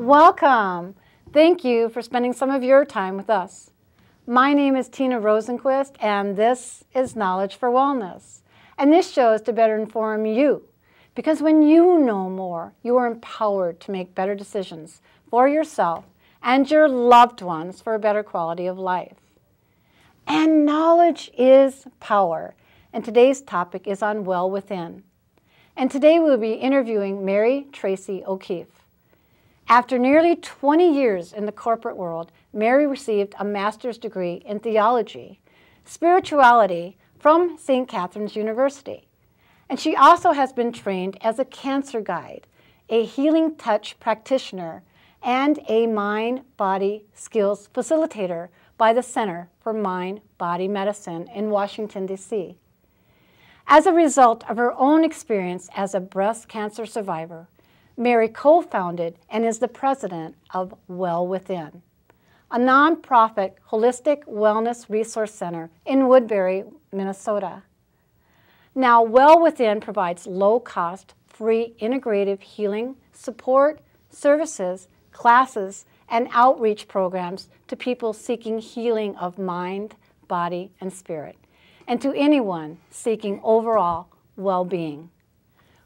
Welcome. Thank you for spending some of your time with us. My name is Tina Rosenquist, and this is Knowledge for Wellness. And this show is to better inform you, because when you know more, you are empowered to make better decisions for yourself and your loved ones for a better quality of life. And knowledge is power. And today's topic is on well within. And today we'll be interviewing Mary Treacy O. Keefe. After nearly 20 years in the corporate world, Mary received a master's degree in theology, spirituality from St. Catherine's University. And she also has been trained as a cancer guide, a healing touch practitioner, and a mind-body skills facilitator by the Center for Mind-Body Medicine in Washington, D.C. As a result of her own experience as a breast cancer survivor, Mary co-founded and is the president of Well Within, a nonprofit holistic wellness resource center in Woodbury, Minnesota. Now, Well Within provides low-cost, free integrative healing, support, services, classes, and outreach programs to people seeking healing of mind, body, and spirit, and to anyone seeking overall well-being.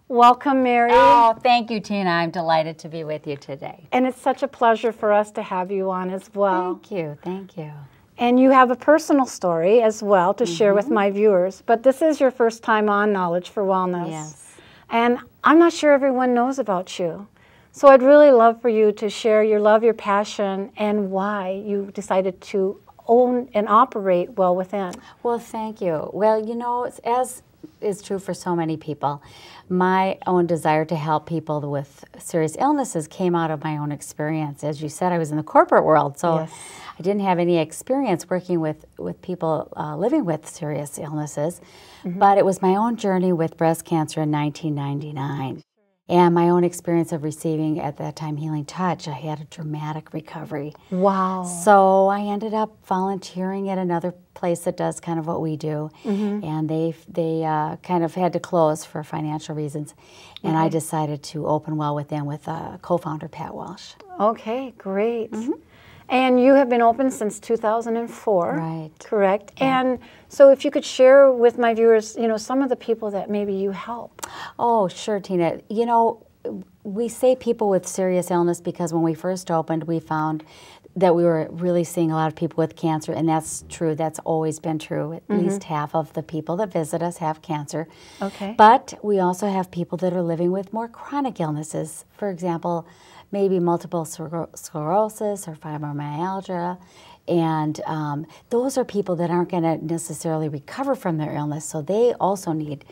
Welcome, Mary. Oh, thank you, Tina. I'm delighted to be with you today. And it's such a pleasure for us to have you on as well. Thank you, thank you. And you have a personal story as well to share with my viewers, but this is your first time on Knowledge for Wellness. Yes. And I'm not sure everyone knows about you. So I'd really love for you to share your love, your passion, and why you decided to own and operate Well Within. Well, thank you. Well, you know, as is true for so many people, my own desire to help people with serious illnesses came out of my own experience. As you said, I was in the corporate world, so Yes. I didn't have any experience working with people living with serious illnesses, but it was my own journey with breast cancer in 1999. And my own experience of receiving, at that time, healing touch. I had a dramatic recovery. Wow. So I ended up volunteering at another place that does kind of what we do. And they kind of had to close for financial reasons. And I decided to open Well Within with co-founder Pat Walsh. Okay, great. And you have been open since 2004. Right. Correct. Yeah. And so if you could share with my viewers, you know, some of the people that maybe you help. Oh, sure, Tina. You know, we say people with serious illness because when we first opened, we found that we were really seeing a lot of people with cancer, and that's true. That's always been true. At least half of the people that visit us have cancer. Okay. But we also have people that are living with more chronic illnesses. For example, maybe multiple sclerosis or fibromyalgia. And those are people that aren't going to necessarily recover from their illness, so they also need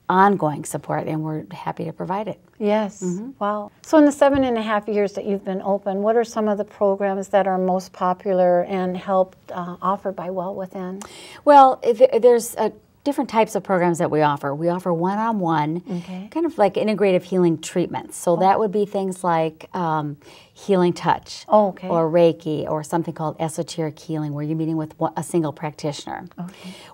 ongoing support, and we're happy to provide it. Yes. Wow. So in the 7.5 years that you've been open, what are some of the programs that are most popular and helped offered by Well Within? Well, there's different types of programs that we offer. We offer one-on-one, kind of like integrative healing treatments. So that would be things like healing touch, or Reiki, or something called esoteric healing, where you're meeting with a single practitioner.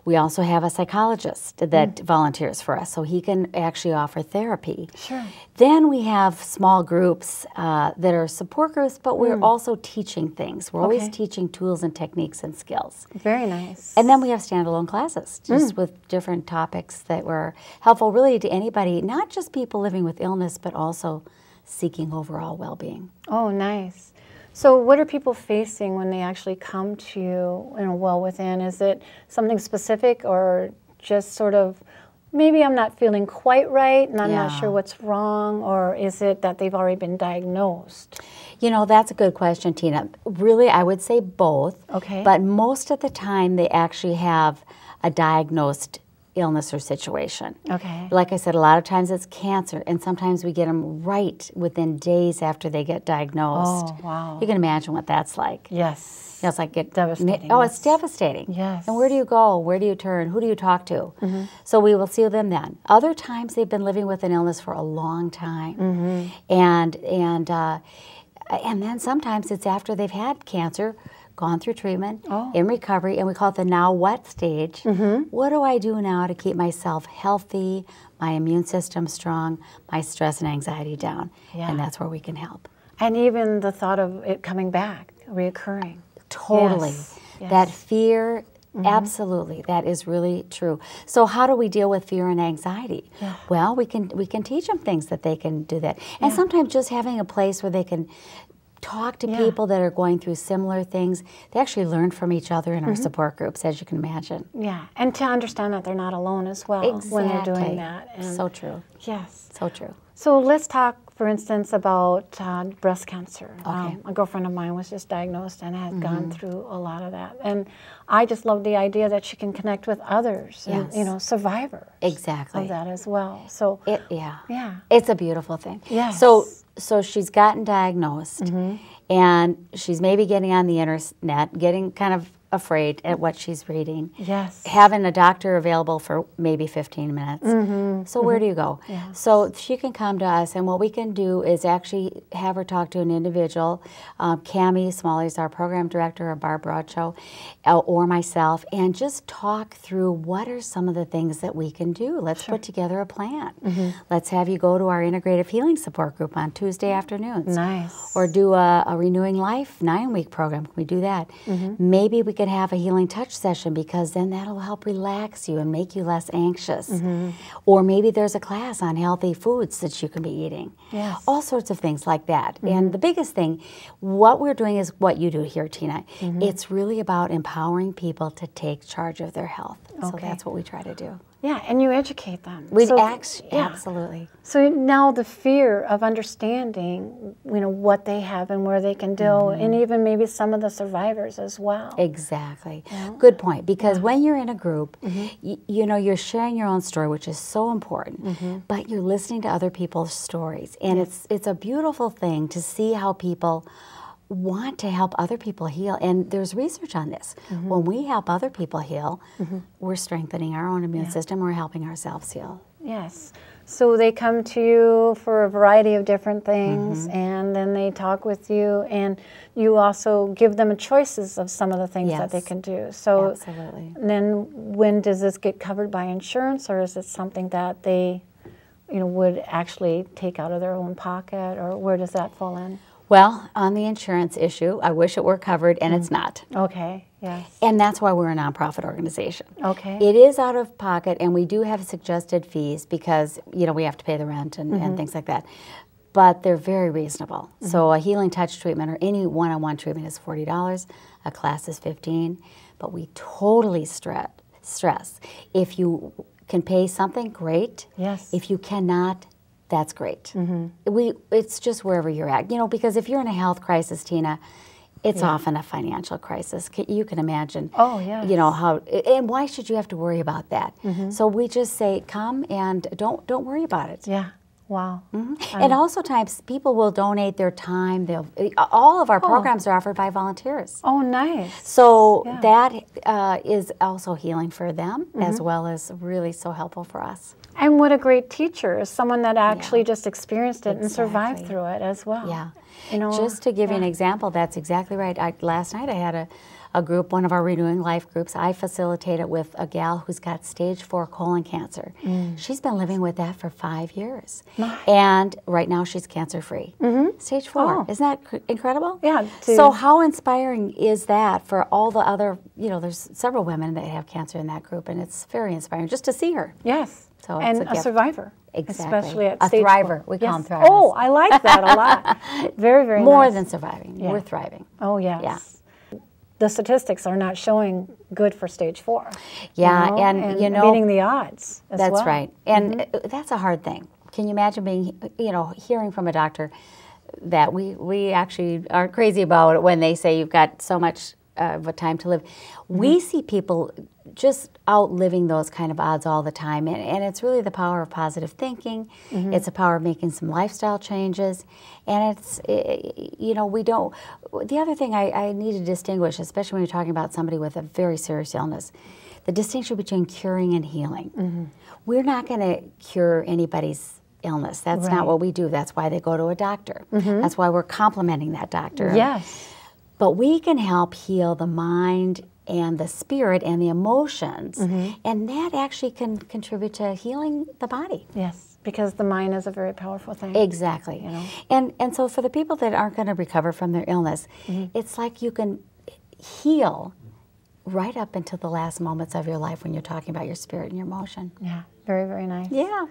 We also have a psychologist that volunteers for us, so he can actually offer therapy. Sure. Then we have small groups that are support groups, but we're also teaching things. We're always teaching tools and techniques and skills. Very nice. And then we have standalone classes, just with different topics that were helpful really to anybody, not just people living with illness, but also seeking overall well-being. Oh, nice. So what are people facing when they actually come to you in a Well Within? Is it something specific, or just sort of, maybe I'm not feeling quite right and I'm not sure what's wrong, or is it that they've already been diagnosed? You know, that's a good question, Tina. Really, I would say both. Okay. But most of the time, they actually have a diagnosed illness or situation. Okay. Like I said, a lot of times it's cancer, and sometimes we get them right within days after they get diagnosed. Oh, wow. You can imagine what that's like. Yes. You know, it's like devastating. Oh, it's devastating. Yes. And where do you go? Where do you turn? Who do you talk to? So we will see them then. Other times they've been living with an illness for a long time, and then sometimes it's after they've had cancer, gone through treatment, in recovery, and we call it the now what stage. What do I do now to keep myself healthy, my immune system strong, my stress and anxiety down? And that's where we can help. And even the thought of it coming back, reoccurring. Totally. Yes. Yes. That fear, absolutely, that is really true. So how do we deal with fear and anxiety? Yeah. Well, we can teach them things that they can do that. And sometimes just having a place where they can talk to people that are going through similar things. They actually learn from each other in our support groups, as you can imagine. Yeah, and to understand that they're not alone as well when they're doing that. And so true. Yes. So true. So let's talk, for instance, about breast cancer. Okay. A girlfriend of mine was just diagnosed and had gone through a lot of that. And I just love the idea that she can connect with others and, you know, survivors exactly of that as well. So yeah. It's a beautiful thing. Yes. So she's gotten diagnosed, and she's maybe getting on the internet, getting kind of afraid at what she's reading. Yes. Having a doctor available for maybe 15 minutes. So where do you go? Yes. So she can come to us, and what we can do is actually have her talk to an individual. Cammie Smalley is our program director, or Barb Bradshaw, or myself, and just talk through what are some of the things that we can do. Let's put together a plan. Let's have you go to our integrative healing support group on Tuesday afternoons. Nice. Or do a Renewing Life 9-week program. Can we do that? Maybe we could have a healing touch session, because then that'll help relax you and make you less anxious. Or maybe there's a class on healthy foods that you can be eating. Yes. All sorts of things like that. And the biggest thing, what we're doing is what you do here, Tina. It's really about empowering people to take charge of their health. So that's what we try to do. Yeah, and you educate them. Absolutely. So now the fear of understanding, you know, what they have and where they can do, and even maybe some of the survivors as well. Exactly. Good point. Because when you're in a group, you know, you're sharing your own story, which is so important, but you're listening to other people's stories. And it's a beautiful thing to see how people want to help other people heal. And there's research on this. When we help other people heal, we're strengthening our own immune system, we're helping ourselves heal. Yes. So they come to you for a variety of different things, and then they talk with you, and you also give them choices of some of the things that they can do. So absolutely. Then when does this get covered by insurance, or is it something that they, you know, would actually take out of their own pocket, or where does that fall in? Well, on the insurance issue, I wish it were covered, and it's not. Okay, yes. And that's why we're a nonprofit organization. Okay. It is out of pocket, and we do have suggested fees because, you know, we have to pay the rent and things like that. But they're very reasonable. So a healing touch treatment or any one-on-one treatment is $40. A class is $15. But we totally stress if you can pay something, great. Yes. If you cannot, that's great. It's just wherever you're at. You know, because if you're in a health crisis, Tina, it's often a financial crisis. You can imagine. Oh, yes. You know, how, and why should you have to worry about that? So we just say, come and don't worry about it. Yeah. Wow. And also times people will donate their time. All of our programs are offered by volunteers. Oh, nice. So that is also healing for them, as well as really so helpful for us. And what a great teacher is someone that actually just experienced it and survived through it as well. Yeah. You know, just to give you an example, that's exactly right. Last night I had a group, one of our Renewing Life groups. I facilitated with a gal who's got stage 4 colon cancer. She's been living with that for 5 years. And right now she's cancer-free. Stage 4. Isn't that incredible? Yeah. So how inspiring is that for all the other, you know, there's several women that have cancer in that group, and it's very inspiring just to see her. Yes. So and it's a survivor. Exactly. Especially at a stage thriver. 4. We call them thrivers. Oh, I like that a lot. Very, very More nice. than surviving. We're thriving. Oh, yes. Yeah. The statistics are not showing good for stage 4. Yeah, you know? and you know, beating the odds as well. That's right. And that's a hard thing. Can you imagine being, you know, hearing from a doctor that we actually are crazy about it when they say you've got so much of a time to live. We see people just outliving those kind of odds all the time, and it's really the power of positive thinking. It's the power of making some lifestyle changes, and it's, you know, we don't, the other thing I need to distinguish, especially when you're talking about somebody with a very serious illness, the distinction between curing and healing. We're not going to cure anybody's illness. That's not what we do. That's why they go to a doctor. That's why we're complimenting that doctor. Yes. But we can help heal the mind and the spirit and the emotions, and that actually can contribute to healing the body. Yes. because the mind is a very powerful thing. Exactly. You know? And so for the people that aren't going to recover from their illness, it's like you can heal right up until the last moments of your life when you're talking about your spirit and your emotion. Yeah, very, very nice. Yeah.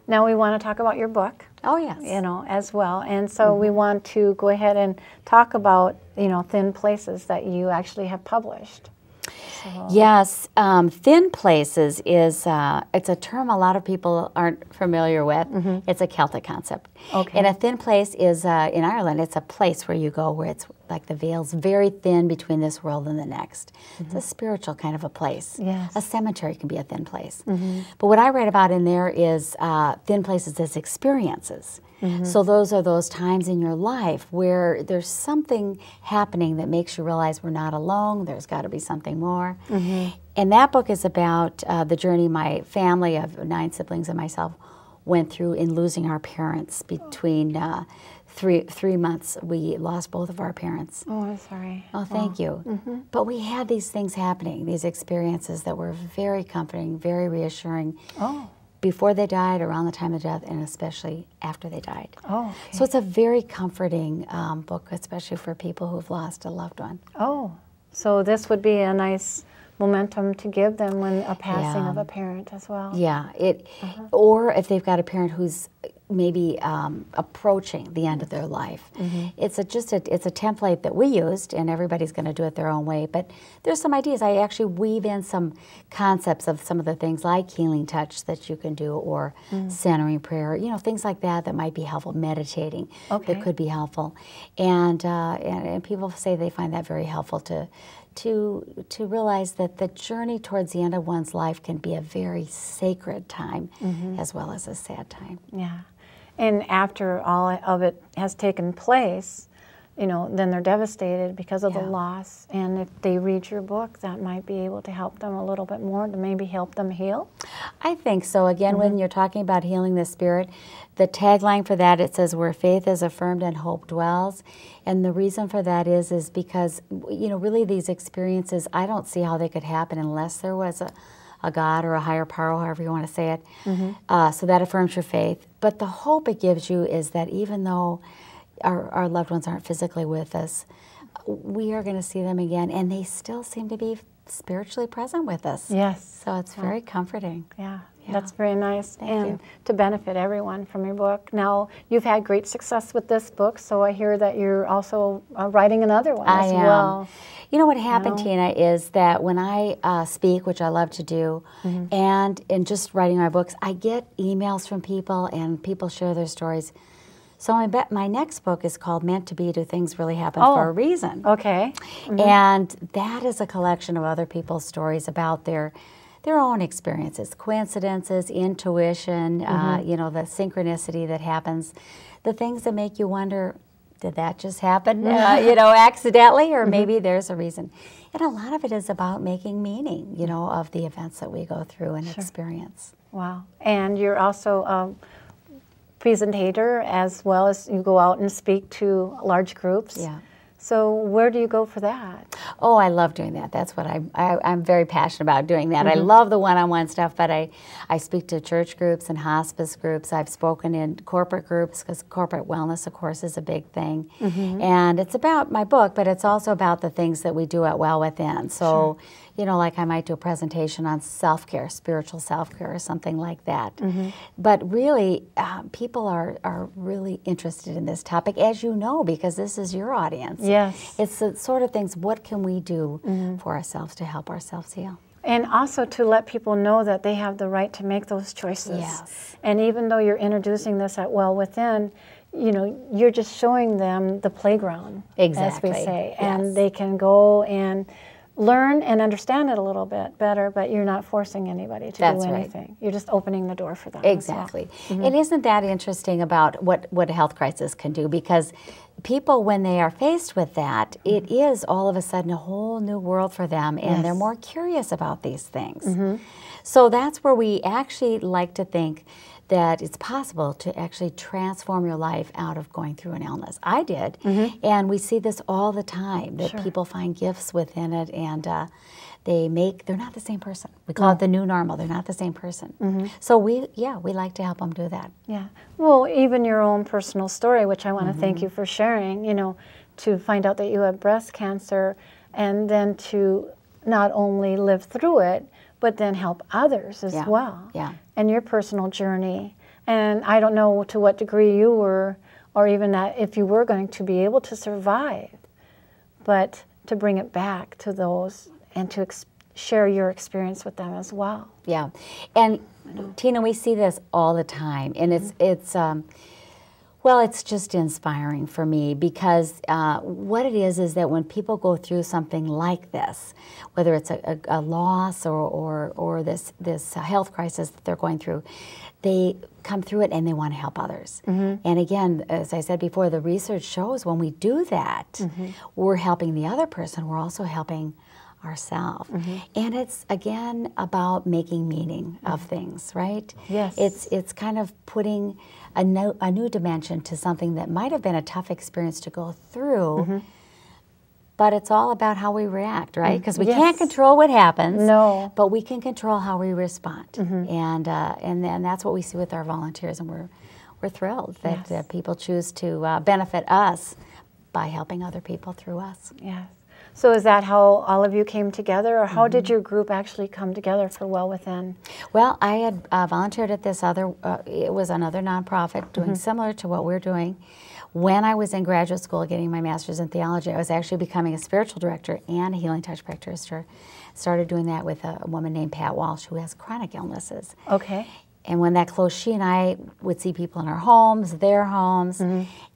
Now we want to talk about your book. Oh, yes. You know, as well. And so we want to go ahead and talk about, you know, Thin Places that you actually have published. So. Yes, thin places is it's a term a lot of people aren't familiar with. It's a Celtic concept. Okay. And a thin place is in Ireland. It's a place where you go where it's like the veil's very thin between this world and the next. It's a spiritual kind of a place. Yes. A cemetery can be a thin place. But what I write about in there is thin places as experiences. So those are those times in your life where there's something happening that makes you realize we're not alone, there's got to be something more. And that book is about the journey my family of 9 siblings and myself went through in losing our parents. Between 3 months, we lost both of our parents. Oh, I'm sorry. Oh, thank you. But we had these things happening, these experiences that were very comforting, very reassuring. Oh. Before they died, around the time of death, and especially after they died. Oh, okay. So it's a very comforting book, especially for people who've lost a loved one. Oh, so this would be a nice momentum to give them when a passing of a parent as well. Yeah, or if they've got a parent who's maybe approaching the end of their life. It's a template that we used, and everybody's going to do it their own way, but there's some ideas. I actually weave in some concepts of some of the things like healing touch that you can do, or centering prayer, you know, things like that that might be helpful, meditating that could be helpful. And people say they find that very helpful to realize that the journey towards the end of one's life can be a very sacred time as well as a sad time. Yeah. And after all of it has taken place, you know, then they're devastated because of the loss. And if they read your book, that might be able to help them a little bit more, to maybe help them heal. I think so. Again, when you're talking about healing the spirit, the tagline for that, it says, where faith is affirmed and hope dwells. And the reason for that is because, you know, really these experiences, I don't see how they could happen unless there was a God or a higher power, however you want to say it. So that affirms your faith. But the hope it gives you is that even though our loved ones aren't physically with us, we are going to see them again, and they still seem to be spiritually present with us. Yes. So it's very comforting. Yeah. That's very nice. Thank you. To benefit everyone from your book. Now, you've had great success with this book, so I hear that you're also writing another one as well. You know what happened, Tina, is that when I speak, which I love to do, and in just writing my books, I get emails from people, and people share their stories. So my next book is called Meant to Be, Do Things Really Happen for a Reason? Okay. And that is a collection of other people's stories about their own experiences, coincidences, intuition, you know, the synchronicity that happens, the things that make you wonder, did that just happen, you know, accidentally, or maybe there's a reason. And a lot of it is about making meaning, you know, of the events that we go through and experience. Wow. And you're also a presentator, as well as you go out and speak to large groups. Yeah. So where do you go for that? Oh, I love doing that. That's what I'm very passionate about, doing that. I love the one-on-one stuff, but I speak to church groups and hospice groups. I've spoken in corporate groups, because corporate wellness, of course, is a big thing. And it's about my book, but it's also about the things that we do at Well Within. So, you know, like I might do a presentation on self-care, spiritual self-care, or something like that. But really, people are really interested in this topic, as you know, because this is your audience. Yes. It's the sort of things, what can we do for ourselves to help ourselves heal? And also to let people know that they have the right to make those choices. Yes. And even though you're introducing this at Well Within, you know, you're just showing them the playground, Exactly. as we say. Yes. And they can go and learn and understand it a little bit better, but you're not forcing anybody to do anything. You're just opening the door for them. Exactly. And isn't that interesting about what a health crisis can do? Because people, when they are faced with that, it is all of a sudden a whole new world for them, and they're more curious about these things. So that's where we actually like to think that it's possible to actually transform your life out of going through an illness. I did, and we see this all the time, that people find gifts within it, and they're not the same person. We call it the new normal. They're not the same person. So we like to help them do that. Yeah. Well, even your own personal story, which I want to thank you for sharing, you know, to find out that you have breast cancer and then to not only live through it, but then help others as well. Yeah. And your personal journey. And I don't know to what degree you were, or even that if you were going to be able to survive, but to bring it back to those and to share your experience with them as well. Yeah. And Tina, we see this all the time, and it's just inspiring for me because what it is that when people go through something like this, whether it's a loss or this health crisis that they're going through, they come through it and they want to help others. And again, as I said before, the research shows when we do that, we're helping the other person, we're also helping ourselves. And it's, again, about making meaning of things, right? Yes. It's kind of putting a new dimension to something that might have been a tough experience to go through, but it's all about how we react, right? Because we can't control what happens, but we can control how we respond. And then that's what we see with our volunteers, and we're thrilled that people choose to benefit us by helping other people through us. Yes. So is that how all of you came together, or how did your group actually come together for Well Within? Well, I had volunteered at this other, it was another nonprofit doing similar to what we're doing. When I was in graduate school getting my master's in theology, I was actually becoming a spiritual director and a healing touch practitioner. Started doing that with a woman named Pat Walsh who has chronic illnesses. Okay. And when that closed, she and I would see people in our homes, their homes,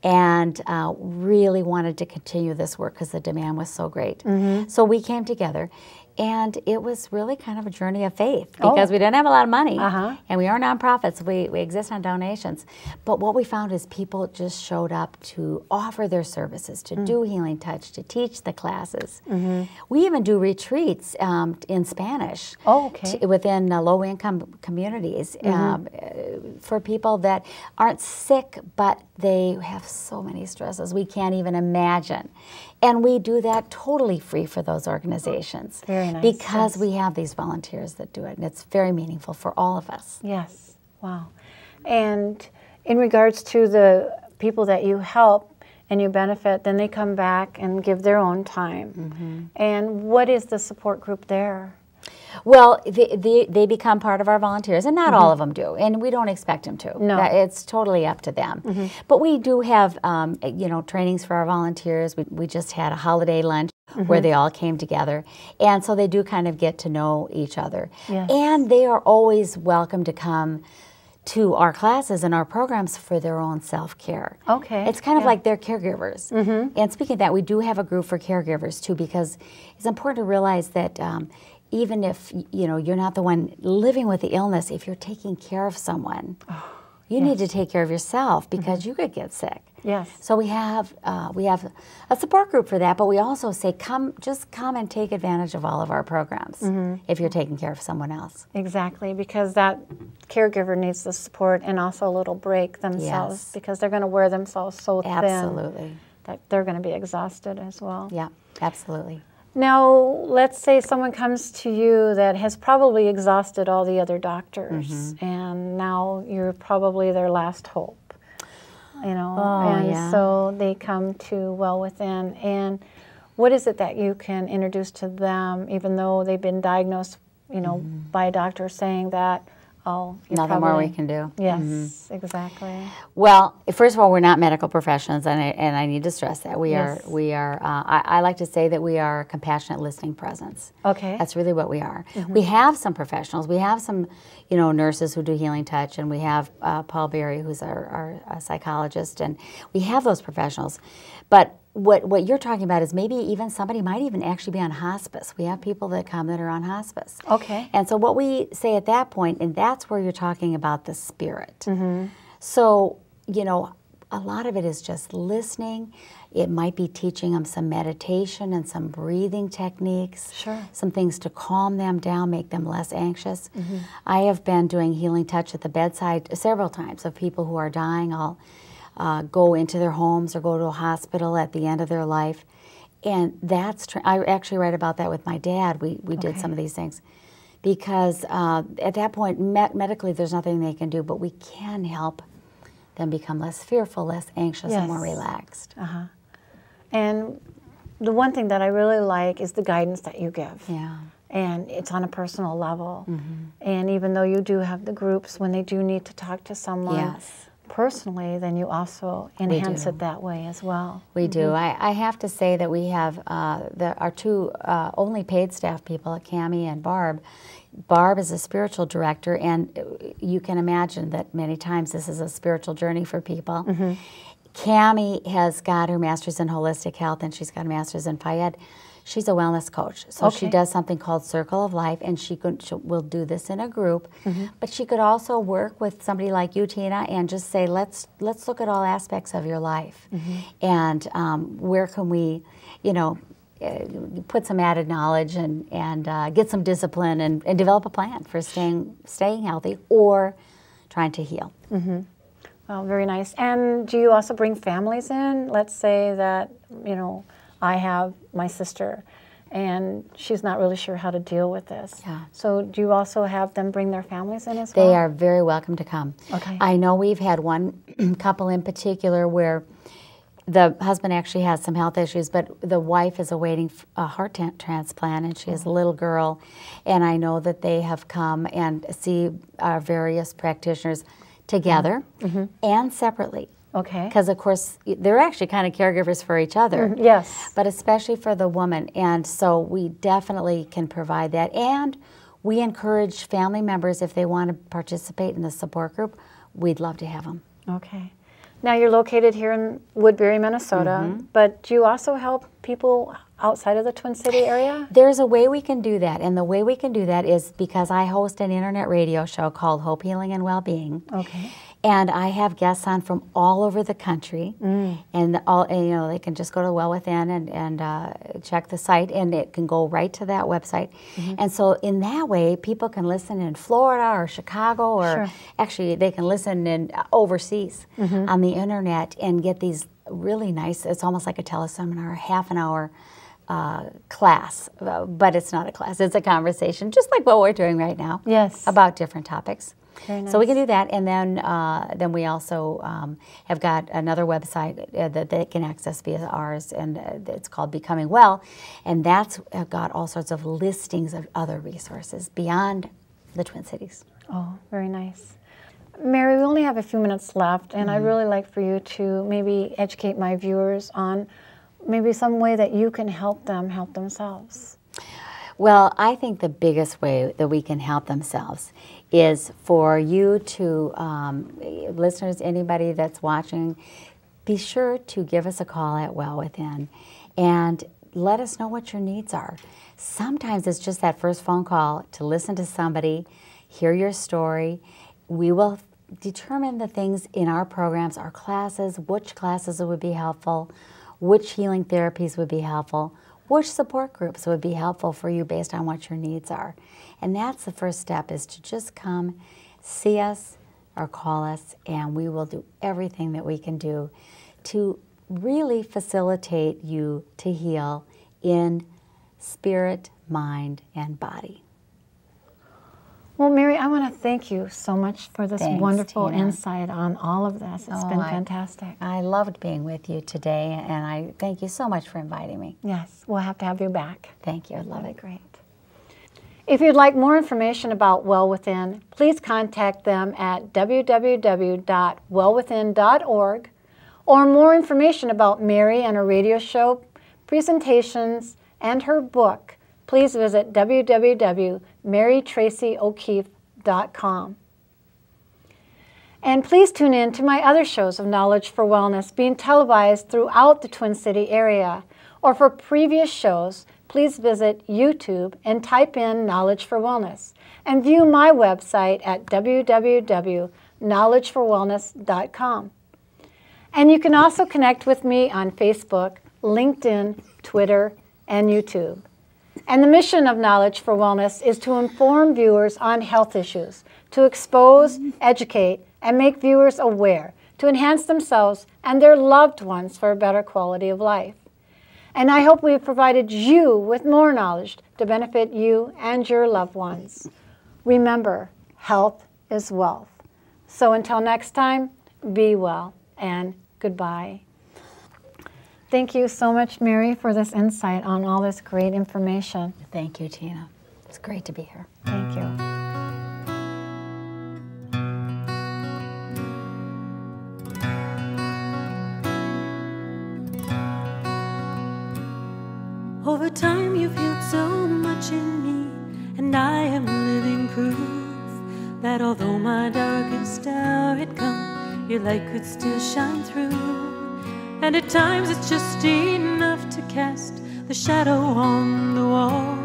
and really wanted to continue this work because the demand was so great. So we came together, and it was really kind of a journey of faith because we didn't have a lot of money, and we are nonprofits. We exist on donations. But what we found is people just showed up to offer their services, to do healing touch, to teach the classes. We even do retreats in Spanish within low-income communities for people that aren't sick, but they have so many stresses we can't even imagine. And we do that totally free for those organizations. Very nice. Because we have these volunteers that do it, and it's very meaningful for all of us. Yes. Wow. And in regards to the people that you help and you benefit, then they come back and give their own time. And what is the support group there? Well, they become part of our volunteers, and not all of them do, and we don't expect them to. No. It's totally up to them. But we do have, trainings for our volunteers. We just had a holiday lunch where they all came together, and so they do kind of get to know each other. Yes. And they are always welcome to come to our classes and our programs for their own self-care. Okay. It's kind of like they're caregivers. And speaking of that, we do have a group for caregivers too, because it's important to realize that even if you're not the one living with the illness, if you're taking care of someone, you need to take care of yourself because you could get sick. Yes. So we have a support group for that, but we also say just come and take advantage of all of our programs if you're taking care of someone else. Exactly, because that caregiver needs the support and also a little break themselves because they're going to wear themselves so thin that they're going to be exhausted as well. Yeah, absolutely. Now, let's say someone comes to you that has probably exhausted all the other doctors, and now you're probably their last hope, so they come to Well Within. And what is it that you can introduce to them, even though they've been diagnosed, by a doctor saying that, nothing more we can do. Yes, exactly. Well, first of all, we're not medical professionals, and I need to stress that we are. I like to say that we are a compassionate listening presence. Okay, that's really what we are. We have some professionals. We have some, nurses who do healing touch, and we have Paul Berry, who's our psychologist, and we have those professionals. But what you're talking about is maybe even somebody might even actually be on hospice. We have people that come that are on hospice. Okay. And so what we say at that point, and that's where you're talking about the spirit. So, a lot of it is just listening. It might be teaching them some meditation and some breathing techniques. Sure. Some things to calm them down, make them less anxious. I have been doing healing touch at the bedside several times of people who are dying. I'll go into their homes or go to a hospital at the end of their life And that's, I actually write about that with my dad. We did some of these things. Because at that point, medically, there's nothing they can do, but we can help them become less fearful, less anxious, and more relaxed. And the one thing that I really like is the guidance that you give. Yeah. And it's on a personal level. And even though you do have the groups when they do need to talk to someone personally, then you also enhance it that way as well. We do. I have to say that we have our two only paid staff people, Cammie and Barb. Barb is a spiritual director, and you can imagine that many times this is a spiritual journey for people. Cammie has got her master's in holistic health, and she's got a master's in Payed. She's a wellness coach, so she does something called Circle of Life, and she will do this in a group. But she could also work with somebody like you, Tina, and just say, let's look at all aspects of your life, and where can we, you know, put some added knowledge and get some discipline and develop a plan for staying healthy or trying to heal. Well, very nice. And do you also bring families in? Let's say that, you know, I have my sister and she's not really sure how to deal with this. So do you also have them bring their families in as well? They are very welcome to come. I know we've had one couple in particular where the husband actually has some health issues, but the wife is awaiting a heart transplant, and she has a little girl. And I know that they have come and see our various practitioners together and separately. Because, of course, they're actually kind of caregivers for each other. But especially for the woman. And so we definitely can provide that. And we encourage family members, if they want to participate in the support group, we'd love to have them. Now, you're located here in Woodbury, Minnesota, but do you also help people outside of the Twin City area? There's a way we can do that, and the way we can do that is because I host an internet radio show called Hope, Healing, and Wellbeing. And I have guests on from all over the country, and you know, they can just go to Well Within and check the site, and it can go right to that website. And so in that way, people can listen in Florida or Chicago, or actually they can listen in overseas on the internet and get these really nice. It's almost like a teleseminar, half an hour class, but it's not a class; it's a conversation, just like what we're doing right now. About different topics. So we can do that, and then we also have got another website that they can access via ours, and it's called Becoming Well, and that's got all sorts of listings of other resources beyond the Twin Cities. Oh, very nice. Mary, we only have a few minutes left, and I'd really like for you to maybe educate my viewers on maybe some way that you can help them help themselves. Well, I think the biggest way that we can help themselves is for you to, listeners, anybody that's watching, be sure to give us a call at Well Within and let us know what your needs are. Sometimes it's just that first phone call to listen to somebody, hear your story. We will determine the things in our programs, our classes, which classes would be helpful, which healing therapies would be helpful, which support groups would be helpful for you based on what your needs are. And that's the first step, is to just come, see us, or call us, and we will do everything that we can do to really facilitate you to heal in spirit, mind, and body. Well, Mary, I want to thank you so much for this wonderful Tina. Insight on all of this. It's been fantastic. I loved being with you today, and I thank you so much for inviting me. Yes, we'll have to have you back. Thank you. I love it. Great. If you'd like more information about Well Within, please contact them at www.wellwithin.org, or more information about Mary and her radio show, presentations, and her book, please visit www.marytracyokeefe.com. And please tune in to my other shows of Knowledge for Wellness being televised throughout the Twin City area. Or for previous shows, please visit YouTube and type in Knowledge for Wellness, and view my website at www.knowledgeforwellness.com. And you can also connect with me on Facebook, LinkedIn, Twitter, and YouTube. And the mission of Knowledge for Wellness is to inform viewers on health issues, to expose, educate, and make viewers aware, to enhance themselves and their loved ones for a better quality of life. And I hope we've provided you with more knowledge to benefit you and your loved ones. Remember, health is wealth. So until next time, be well and goodbye. Thank you so much, Mary, for this insight on all this great information. Thank you, Tina. It's great to be here. Thank you. Over time you've healed so much in me, and I am living proof that although my darkest hour had come, your light could still shine through. And at times it's just enough to cast the shadow on the wall.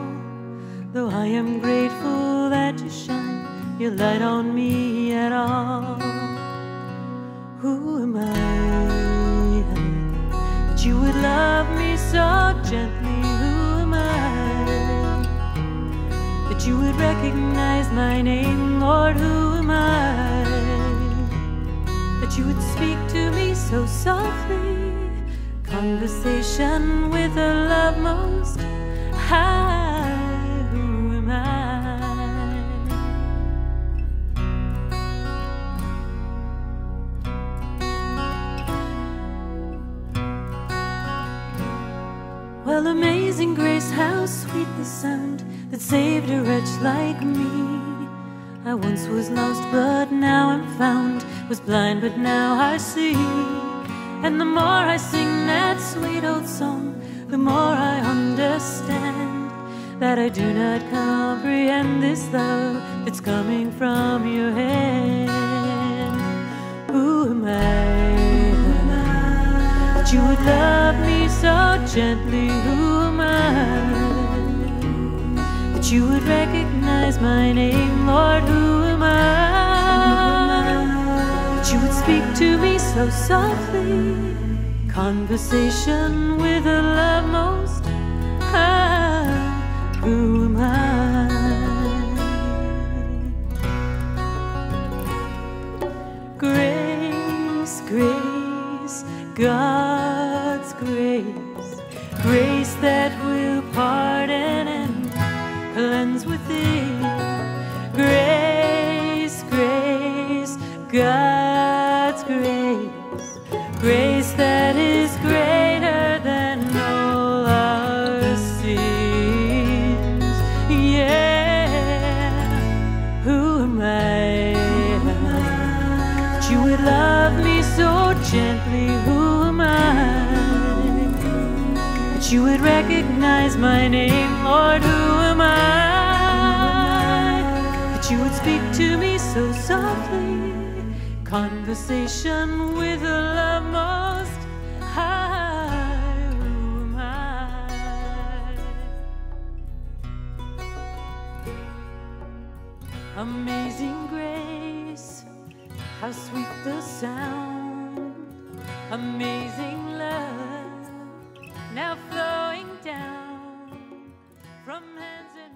Though I am grateful that you shine your light on me at all. Who am I that you would love me so gently? Who am I that you would recognize my name? Lord, who am I that you would speak to me so softly? Conversation with the love most high. Who am I? Well, amazing grace, how sweet the sound that saved a wretch like me. I once was lost, but now I'm found, was blind, but now I see. And the more I sing that sweet old song, the more I understand that I do not comprehend this love that's coming from your hand. Who am I that you would love me so gently? Who am I that you would recognize my name? Lord, who am I that you would speak to me so softly? Conversation with a love most high. Who am I? Grace, grace, God's grace, grace that will pardon and cleanse within. Grace, grace, God's grace, grace that is greater than all our sins. Yeah, who am I that you would love me so gently? Who am I that you would recognize my name? Lord, who am I that you would speak to me so softly? Conversation with a love most high. Who am I? Amazing grace, how sweet the sound. Amazing love, now flowing down from hands and